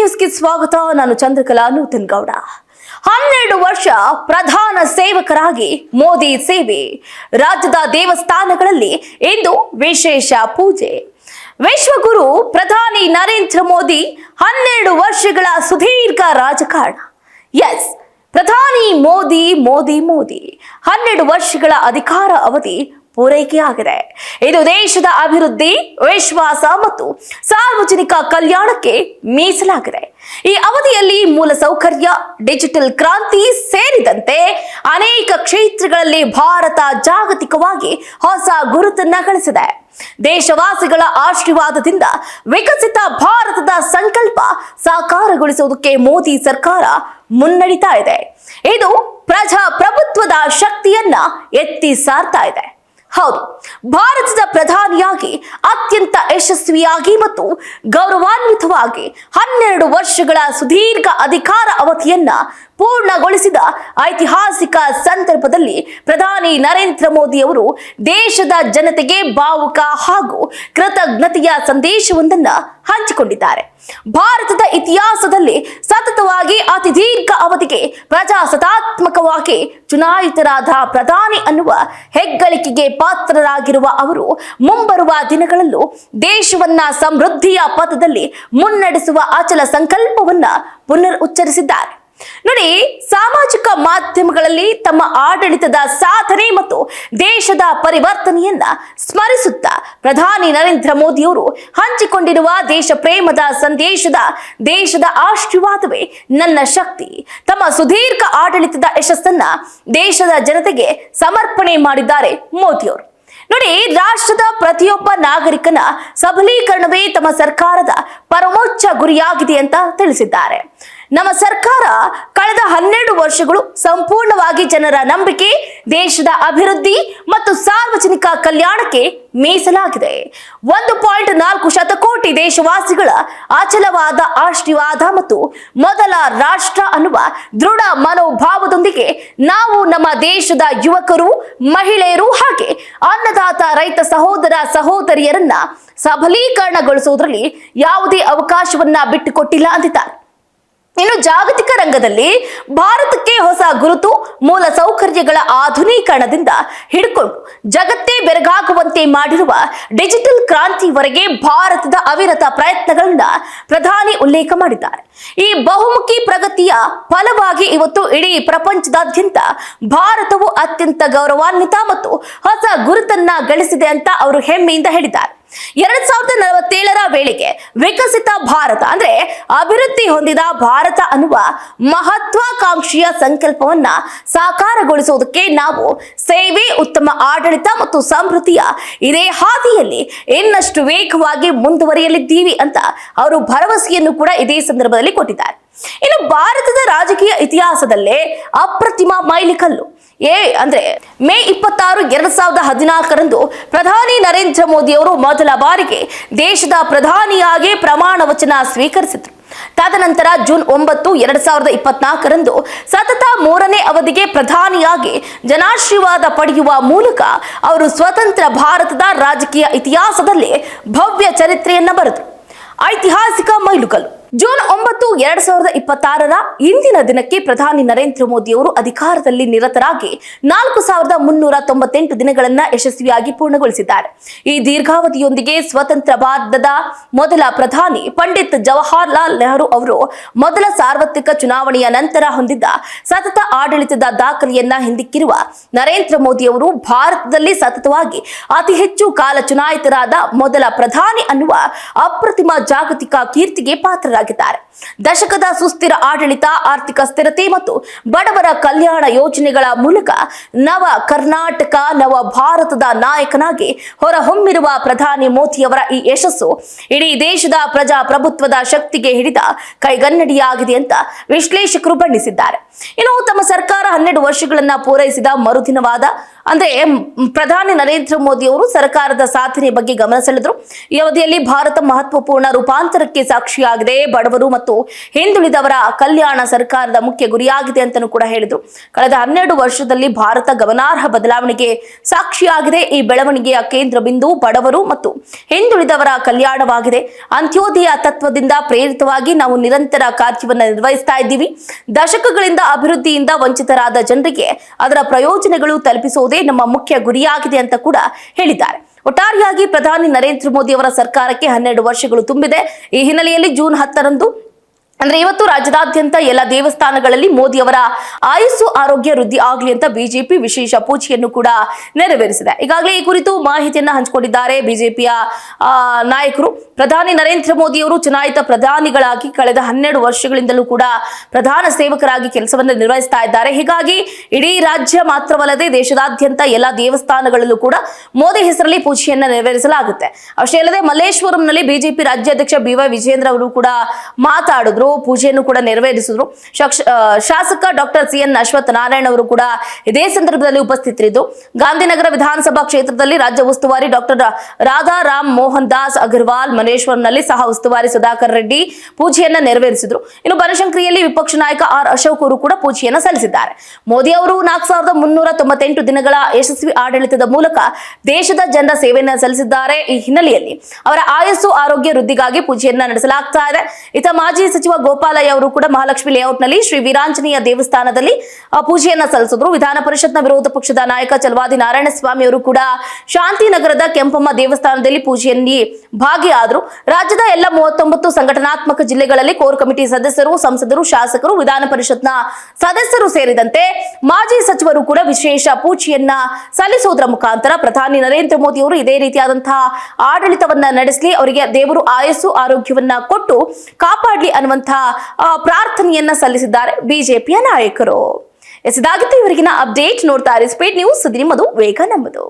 ನ್ಯೂಸ್ಗೆ ಸ್ವಾಗತ. ನಾನು ಚಂದ್ರಕಲಾ ನೂತನ್ ಗೌಡ. 12 ವರ್ಷ ಪ್ರಧಾನ ಸೇವಕರಾಗಿ ಮೋದಿ ಸೇವೆ. ರಾಜ್ಯದ ದೇವಸ್ಥಾನಗಳಲ್ಲಿ ಇಂದು ವಿಶೇಷ ಪೂಜೆ. ವಿಶ್ವಗುರು ಪ್ರಧಾನಿ ನರೇಂದ್ರ ಮೋದಿ 12 ವರ್ಷಗಳ ಸುದೀರ್ಘ ರಾಜಕಾರಣ. ಎಸ್, ಪ್ರಧಾನಿ ಮೋದಿ 12 ವರ್ಷಗಳ ಅಧಿಕಾರ ಅವಧಿ ಪೂರೈಕೆಯಾಗಿದೆ. ಇದು ದೇಶದ ಅಭಿವೃದ್ಧಿ, ವಿಶ್ವಾಸ ಮತ್ತು ಸಾರ್ವಜನಿಕ ಕಲ್ಯಾಣಕ್ಕೆ ಮೀಸಲಾಗಿದೆ. ಈ ಅವಧಿಯಲ್ಲಿ ಮೂಲಸೌಕರ್ಯ, ಡಿಜಿಟಲ್ ಕ್ರಾಂತಿ ಸೇರಿದಂತೆ ಅನೇಕ ಕ್ಷೇತ್ರಗಳಲ್ಲಿ ಭಾರತ ಜಾಗತಿಕವಾಗಿ ಹೊಸ ಗುರುತನ್ನ ಗಳಿಸಿದೆ. ದೇಶವಾಸಿಗಳ ಆಶೀರ್ವಾದದಿಂದ ವಿಕಸಿತ ಭಾರತದ ಸಂಕಲ್ಪ ಸಾಕಾರಗೊಳಿಸುವುದಕ್ಕೆ ಮೋದಿ ಸರ್ಕಾರ ಮುನ್ನಡೀತಾ ಇದೆ. ಇದು ಪ್ರಜಾಪ್ರಭುತ್ವದ ಶಕ್ತಿಯನ್ನ ಎತ್ತಿ ಸಾರ್ತಾ ಇದೆ. ಹೌದು, ಭಾರತದ ಪ್ರಧಾನಿಯಾಗಿ ಅತ್ಯಂತ ಯಶಸ್ವಿಯಾಗಿ ಮತ್ತು ಗೌರವಾನ್ವಿತವಾಗಿ 12 ವರ್ಷಗಳ ಸುದೀರ್ಘ ಅಧಿಕಾರ ಅವಧಿಯನ್ನ ಪೂರ್ಣಗೊಳಿಸಿದ ಐತಿಹಾಸಿಕ ಸಂದರ್ಭದಲ್ಲಿ ಪ್ರಧಾನಿ ನರೇಂದ್ರ ಮೋದಿ ಅವರು ದೇಶದ ಜನತೆಗೆ ಭಾವುಕ ಹಾಗೂ ಕೃತಜ್ಞತೆಯ ಸಂದೇಶವೊಂದನ್ನು ಹಂಚಿಕೊಂಡಿದ್ದಾರೆ. ಭಾರತದ ಇತಿಹಾಸದಲ್ಲಿ ಸತತವಾಗಿ ಅತಿ ದೀರ್ಘ ಅವಧಿಗೆ ಪ್ರಜಾಸತ್ತಾತ್ಮಕವಾಗಿ ಚುನಾಯಿತರಾದ ಪ್ರಧಾನಿ ಅನ್ನುವ ಹೆಗ್ಗಳಿಕೆಗೆ ಪಾತ್ರರಾಗಿರುವ ಅವರು ಮುಂಬರುವ ದಿನಗಳಲ್ಲೂ ದೇಶವನ್ನ ಸಮೃದ್ಧಿಯ ಪಥದಲ್ಲಿ ಮುನ್ನಡೆಸುವ ಅಚಲ ಸಂಕಲ್ಪವನ್ನ ಪುನರ್ ಉಚ್ಚರಿಸಿದ್ದಾರೆ. ನೋಡಿ, ಸಾಮಾಜಿಕ ಮಾಧ್ಯಮಗಳಲ್ಲಿ ತಮ್ಮ ಆಡಳಿತದ ಸಾಧನೆ ಮತ್ತು ದೇಶದ ಪರಿವರ್ತನೆಯನ್ನ ಸ್ಮರಿಸುತ್ತಾ ಪ್ರಧಾನಿ ನರೇಂದ್ರ ಮೋದಿಯವರು ಹಂಚಿಕೊಂಡಿರುವ ದೇಶ ಪ್ರೇಮದ ಸಂದೇಶದ ದೇಶದ ಆಶೀರ್ವಾದವೇ ನನ್ನ ಶಕ್ತಿ, ತಮ್ಮ ಸುದೀರ್ಘ ಆಡಳಿತದ ಯಶಸ್ಸನ್ನ ದೇಶದ ಜನತೆಗೆ ಸಮರ್ಪಣೆ ಮಾಡಿದ್ದಾರೆ ಮೋದಿಯವರು. ನೋಡಿ, ರಾಷ್ಟ್ರದ ಪ್ರತಿಯೊಬ್ಬ ನಾಗರಿಕನ ಸಬಲೀಕರಣವೇ ತಮ್ಮ ಸರ್ಕಾರದ ಪರಮೋಚ್ಚ ಗುರಿಯಾಗಿದೆ ಅಂತ ತಿಳಿಸಿದ್ದಾರೆ. ನಮ್ಮ ಸರ್ಕಾರ ಕಳೆದ 12 ವರ್ಷಗಳು ಸಂಪೂರ್ಣವಾಗಿ ಜನರ ನಂಬಿಕೆ, ದೇಶದ ಅಭಿವೃದ್ಧಿ ಮತ್ತು ಸಾರ್ವಜನಿಕ ಕಲ್ಯಾಣಕ್ಕೆ ಮೀಸಲಾಗಿದೆ. 1.4 ಶತಕೋಟಿ ದೇಶವಾಸಿಗಳ ಅಚಲವಾದ ಆಶೀರ್ವಾದ ಮತ್ತು ಮೊದಲ ರಾಷ್ಟ್ರ ಅನ್ನುವ ದೃಢ ಮನೋಭಾವದೊಂದಿಗೆ ನಾವು ನಮ್ಮ ದೇಶದ ಯುವಕರು, ಮಹಿಳೆಯರು ಹಾಗೆ ಅನ್ನದಾತ ರೈತ ಸಹೋದರ ಸಹೋದರಿಯರನ್ನ ಸಬಲೀಕರಣಗೊಳಿಸುವುದರಲ್ಲಿ ಯಾವುದೇ ಅವಕಾಶವನ್ನ ಬಿಟ್ಟುಕೊಟ್ಟಿಲ್ಲ ಅಂದಿದ್ದಾರೆ. ಇನ್ನು ಜಾಗತಿಕ ರಂಗದಲ್ಲಿ ಭಾರತಕ್ಕೆ ಹೊಸ ಗುರುತು, ಮೂಲ ಸೌಕರ್ಯಗಳ ಆಧುನೀಕರಣದಿಂದ ಹಿಡ್ಕೊಂಡು ಜಗತ್ತೇ ಬೆರಗಾಗುವಂತೆ ಮಾಡಿರುವ ಡಿಜಿಟಲ್ ಕ್ರಾಂತಿವರೆಗೆ ಭಾರತದ ಅವಿರತ ಪ್ರಯತ್ನಗಳನ್ನ ಪ್ರಧಾನಿ ಉಲ್ಲೇಖ ಮಾಡಿದ್ದಾರೆ. ಈ ಬಹುಮುಖಿ ಪ್ರಗತಿಯ ಫಲವಾಗಿ ಇವತ್ತು ಇಡೀ ಪ್ರಪಂಚದಾದ್ಯಂತ ಭಾರತವು ಅತ್ಯಂತ ಗೌರವಾನ್ವಿತ ಮತ್ತು ಹೊಸ ಗುರುತನ್ನ ಗಳಿಸಿದೆ ಅಂತ ಅವರು ಹೆಮ್ಮೆಯಿಂದ ಹೇಳಿದ್ದಾರೆ. 2047ರ ವೇಳೆಗೆ ವಿಕಸಿತ ಭಾರತ ಅಂದ್ರೆ ಅಭಿವೃದ್ಧಿ ಹೊಂದಿದ ಭಾರತ ಅನ್ನುವ ಮಹತ್ವಾಕಾಂಕ್ಷೆಯ ಸಂಕಲ್ಪವನ್ನ ಸಾಕಾರಗೊಳಿಸುವುದಕ್ಕೆ ನಾವು ಸೇವೆ, ಉತ್ತಮ ಆಡಳಿತ ಮತ್ತು ಸಮೃದ್ಧಿಯ ಇದೇ ಹಾದಿಯಲ್ಲಿ ಇನ್ನಷ್ಟು ವೇಗವಾಗಿ ಮುಂದುವರಿಯಲಿದ್ದೀವಿ ಅಂತ ಅವರು ಭರವಸೆಯನ್ನು ಕೂಡ ಇದೇ ಸಂದರ್ಭದಲ್ಲಿ ಕೊಟ್ಟಿದ್ದಾರೆ. ಇನ್ನು ಭಾರತದ ರಾಜಕೀಯ ಇತಿಹಾಸದಲ್ಲೇ ಅಪ್ರತಿಮ ಮೈಲಿಕಲ್ಲು ಅಂದ್ರೆ ಮೇ 26, 2014ರಂದು ಪ್ರಧಾನಿ ನರೇಂದ್ರ ಮೋದಿ ಅವರು ಮೊದಲ ಬಾರಿಗೆ ದೇಶದ ಪ್ರಧಾನಿಯಾಗಿ ಪ್ರಮಾಣ ವಚನ ಸ್ವೀಕರಿಸಿದರು. ತದನಂತರ ಜೂನ್ 9, 2024ರಂದು ಸತತ 3ನೇ ಅವಧಿಗೆ ಪ್ರಧಾನಿಯಾಗಿ ಜನಾಶೀರ್ವಾದ ಪಡೆಯುವ ಮೂಲಕ ಅವರು ಸ್ವತಂತ್ರ ಭಾರತದ ರಾಜಕೀಯ ಇತಿಹಾಸದಲ್ಲಿ ಭವ್ಯ ಚರಿತ್ರೆಯನ್ನ ಬರೆದರು. ಐತಿಹಾಸಿಕ ಮೈಲುಗಲ್ಲು ಜೂನ್ 9, 2026ರ ಇಂದಿನ ದಿನಕ್ಕೆ ಪ್ರಧಾನಿ ನರೇಂದ್ರ ಮೋದಿ ಅವರು ಅಧಿಕಾರದಲ್ಲಿ ನಿರತರಾಗಿ 4398 ದಿನಗಳನ್ನ ಯಶಸ್ವಿಯಾಗಿ ಪೂರ್ಣಗೊಳಿಸಿದ್ದಾರೆ. ಈ ದೀರ್ಘಾವಧಿಯೊಂದಿಗೆ ಸ್ವತಂತ್ರ ಭಾರತದ ಮೊದಲ ಪ್ರಧಾನಿ ಪಂಡಿತ್ ಜವಾಹರ್ಲಾಲ್ ನೆಹರು ಅವರು ಮೊದಲ ಸಾರ್ವತ್ರಿಕ ಚುನಾವಣೆಯ ನಂತರ ಹೊಂದಿದ್ದ ಸತತ ಆಡಳಿತದ ದಾಖಲೆಯನ್ನ ಹಿಂದಿಕ್ಕಿರುವ ನರೇಂದ್ರ ಮೋದಿ ಅವರು ಭಾರತದಲ್ಲಿ ಸತತವಾಗಿ ಅತಿ ಹೆಚ್ಚು ಕಾಲ ಚುನಾಯಿತರಾದ ಮೊದಲ ಪ್ರಧಾನಿ ಅನ್ನುವ ಅಪ್ರತಿಮ ಜಾಗತಿಕ ಕೀರ್ತಿಗೆ ಪಾತ್ರರಾಗಿದ್ದಾರೆ. ದಶಕದ ಸುಸ್ಥಿರ ಆಡಳಿತ, ಆರ್ಥಿಕ ಸ್ಥಿರತೆ ಮತ್ತು ಬಡವರ ಕಲ್ಯಾಣ ಯೋಜನೆಗಳ ಮೂಲಕ ನವ ಕರ್ನಾಟಕ, ನವ ಭಾರತದ ನಾಯಕನಾಗಿ ಹೊರಹೊಮ್ಮಿರುವ ಪ್ರಧಾನಿ ಮೋದಿಯವರ ಈ ಯಶಸ್ಸು ಇಡೀ ದೇಶದ ಪ್ರಜಾಪ್ರಭುತ್ವದ ಶಕ್ತಿಗೆ ಹಿಡಿದ ಕೈಗನ್ನಡಿಯಾಗಿದೆ ಅಂತ ವಿಶ್ಲೇಷಕರು ಬಣ್ಣಿಸಿದ್ದಾರೆ. ಇನ್ನು ತಮ್ಮ ಸರ್ಕಾರ 12 ವರ್ಷಗಳನ್ನ ಪೂರೈಸಿದ ಮರುದಿನವಾದ ಅಂದ್ರೆ ಪ್ರಧಾನಿ ನರೇಂದ್ರ ಮೋದಿ ಅವರು ಸರ್ಕಾರದ ಸಾಧನೆ ಬಗ್ಗೆ ಗಮನ ಸೆಳೆದ್ರು. ಈ ಅವಧಿಯಲ್ಲಿ ಭಾರತ ಮಹತ್ವಪೂರ್ಣ ರೂಪಾಂತರಕ್ಕೆ ಸಾಕ್ಷಿಯಾಗಿದೆ, ಬಡವರು ಮತ್ತು ಹಿಂದುಳಿದವರ ಕಲ್ಯಾಣ ಸರ್ಕಾರದ ಮುಖ್ಯ ಗುರಿಯಾಗಿದೆ ಅಂತಲೂ ಕೂಡ ಹೇಳಿದ್ರು. ಕಳೆದ 12 ವರ್ಷದಲ್ಲಿ ಭಾರತ ಗಮನಾರ್ಹ ಬದಲಾವಣೆಗೆ ಸಾಕ್ಷಿಯಾಗಿದೆ. ಈ ಬೆಳವಣಿಗೆಯ ಕೇಂದ್ರ ಬಿಂದು ಬಡವರು ಮತ್ತು ಹಿಂದುಳಿದವರ ಕಲ್ಯಾಣವಾಗಿದೆ. ಅಂತ್ಯೋದಯ ತತ್ವದಿಂದ ಪ್ರೇರಿತವಾಗಿ ನಾವು ನಿರಂತರ ಕಾರ್ಯವನ್ನು ನಿರ್ವಹಿಸ್ತಾ ಇದ್ದೀವಿ. ದಶಕಗಳಿಂದ ಅಭಿವೃದ್ಧಿಯಿಂದ ವಂಚಿತರಾದ ಜನರಿಗೆ ಅದರ ಪ್ರಯೋಜನಗಳು ತಲುಪಿಸುವುದೇ ನಮ್ಮ ಮುಖ್ಯ ಗುರಿಯಾಗಿದೆ ಅಂತ ಕೂಡ ಹೇಳಿದ್ದಾರೆ. ಒಟ್ಟಾರೆಯಾಗಿ ಪ್ರಧಾನಿ ನರೇಂದ್ರ ಮೋದಿ ಅವರ ಸರ್ಕಾರಕ್ಕೆ 12 ವರ್ಷಗಳು ತುಂಬಿದೆ. ಈ ಹಿನ್ನೆಲೆಯಲ್ಲಿ ಜೂನ್ 10ರಂದು ಅಂದ್ರೆ ಇವತ್ತು ರಾಜ್ಯದಾದ್ಯಂತ ಎಲ್ಲ ದೇವಸ್ಥಾನಗಳಲ್ಲಿ ಮೋದಿ ಅವರ ಆಯುಸ್ಸು ಆರೋಗ್ಯ ವೃದ್ಧಿ ಆಗಲಿ ಅಂತ ಬಿಜೆಪಿ ವಿಶೇಷ ಪೂಜೆಯನ್ನು ಕೂಡ ನೆರವೇರಿಸಿದೆ. ಈಗಾಗಲೇ ಈ ಕುರಿತು ಮಾಹಿತಿಯನ್ನ ಹಂಚಿಕೊಂಡಿದ್ದಾರೆ ಬಿಜೆಪಿಯ ನಾಯಕರು. ಪ್ರಧಾನಿ ನರೇಂದ್ರ ಮೋದಿ ಅವರು ಚುನಾಯಿತ ಪ್ರಧಾನಿಗಳಾಗಿ ಕಳೆದ 12 ವರ್ಷಗಳಿಂದಲೂ ಕೂಡ ಪ್ರಧಾನ ಸೇವಕರಾಗಿ ಕೆಲಸವನ್ನು ನಿರ್ವಹಿಸ್ತಾ ಇದ್ದಾರೆ. ಹೀಗಾಗಿ ಇಡೀ ರಾಜ್ಯ ಮಾತ್ರವಲ್ಲದೆ ದೇಶದಾದ್ಯಂತ ಎಲ್ಲ ದೇವಸ್ಥಾನಗಳಲ್ಲೂ ಕೂಡ ಮೋದಿ ಹೆಸರಲ್ಲಿ ಪೂಜೆಯನ್ನ ನೆರವೇರಿಸಲಾಗುತ್ತೆ. ಅಷ್ಟೇ ಅಲ್ಲದೆ ಮಲ್ಲೇಶ್ವರಂನಲ್ಲಿ ಬಿಜೆಪಿ ರಾಜ್ಯಾಧ್ಯಕ್ಷ BY ವಿಜೇಂದ್ರ ಅವರು ಕೂಡ ಮಾತಾಡಿದ್ರು, ಪೂಜೆಯನ್ನು ಕೂಡ ನೆರವೇರಿಸಿದ್ರು. ಶಾಸಕ ಡಾಕ್ಟರ್ CN ಅಶ್ವಥ್ ನಾರಾಯಣ ಅವರು ಕೂಡ ಇದೇ ಸಂದರ್ಭದಲ್ಲಿ ಉಪಸ್ಥಿತರಿದ್ದು, ಗಾಂಧಿನಗರ ವಿಧಾನಸಭಾ ಕ್ಷೇತ್ರದಲ್ಲಿ ರಾಜ್ಯ ಉಸ್ತುವಾರಿ ಡಾಕ್ಟರ್ ರಾಧಾ ರಾಮ್ ಮೋಹನ್ ದಾಸ್ ಅಗರ್ವಾಲ್, ಮಲ್ಲೇಶ್ವರಂನಲ್ಲಿ ಸಹ ಉಸ್ತುವಾರಿ ಸುಧಾಕರ್ ರೆಡ್ಡಿ ಪೂಜೆಯನ್ನ ನೆರವೇರಿಸಿದ್ರು. ಇನ್ನು ಬನಶಂಕರಿಯಲ್ಲಿ ವಿಪಕ್ಷ ನಾಯಕ R ಅಶೋಕ್ ಅವರು ಕೂಡ ಪೂಜೆಯನ್ನ ಸಲ್ಲಿಸಿದ್ದಾರೆ. ಮೋದಿ ಅವರು 4398 ದಿನಗಳ ಯಶಸ್ವಿ ಆಡಳಿತದ ಮೂಲಕ ದೇಶದ ಜನರ ಸೇವೆಯನ್ನ ಸಲ್ಲಿಸಿದ್ದಾರೆ. ಈ ಹಿನ್ನೆಲೆಯಲ್ಲಿ ಅವರ ಆಯಸ್ಸು ಆರೋಗ್ಯ ವೃದ್ಧಿಗಾಗಿ ಪೂಜೆಯನ್ನ ನಡೆಸಲಾಗ್ತಾ ಇದೆ. ಇತ ಮಾಜಿ ಸಚಿವ ಗೋಪಾಲಯ್ಯ ಅವರು ಕೂಡ ಮಹಾಲಕ್ಷ್ಮಿ ಲೇಔಟ್ನಲ್ಲಿ ಶ್ರೀ ವೀರಾಂಜನೇಯ ದೇವಸ್ಥಾನದಲ್ಲಿ ಪೂಜೆಯನ್ನ ಸಲ್ಲಿಸಿದ್ರು. ವಿಧಾನ ಪರಿಷತ್ನ ವಿರೋಧ ಪಕ್ಷದ ನಾಯಕ ಚಲವಾದಿ ನಾರಾಯಣಸ್ವಾಮಿ ಅವರು ಕೂಡ ಶಾಂತಿನಗರದ ಕೆಂಪಮ್ಮ ದೇವಸ್ಥಾನದಲ್ಲಿ ಪೂಜೆಯಲ್ಲಿ ಭಾಗಿಯಾದರು. ರಾಜ್ಯದ ಎಲ್ಲ 39 ಸಂಘಟನಾತ್ಮಕ ಜಿಲ್ಲೆಗಳಲ್ಲಿ ಕೋರ್ ಕಮಿಟಿ ಸದಸ್ಯರು, ಸಂಸದರು, ಶಾಸಕರು, ವಿಧಾನ ಪರಿಷತ್ನ ಸದಸ್ಯರು ಸೇರಿದಂತೆ ಮಾಜಿ ಸಚಿವರು ಕೂಡ ವಿಶೇಷ ಪೂಜೆಯನ್ನ ಸಲ್ಲಿಸುವುದರ ಮುಖಾಂತರ ಪ್ರಧಾನಿ ನರೇಂದ್ರ ಮೋದಿ ಅವರು ಇದೇ ರೀತಿಯಾದಂತಹ ಆಡಳಿತವನ್ನ ನಡೆಸಲಿ, ಅವರಿಗೆ ದೇವರು ಆಯಸ್ಸು ಆರೋಗ್ಯವನ್ನ ಕೊಟ್ಟು ಕಾಪಾಡಲಿ ಅನ್ನುವಂತಹ ಪ್ರಾರ್ಥನೆಯನ್ನ ಸಲ್ಲಿಸಿದ್ದಾರೆ ಬಿಜೆಪಿಯ ನಾಯಕರು. ಇದಾಗಿತ್ತು ಇವರಿಗಿನ ಅಪ್ಡೇಟ್. ನೋಡ್ತಾ ಇರಿ ಸ್ಪೀಡ್ ನ್ಯೂಸ್, ನಿಮ್ಮದು ವೇಗ ನಮ್ಮದು.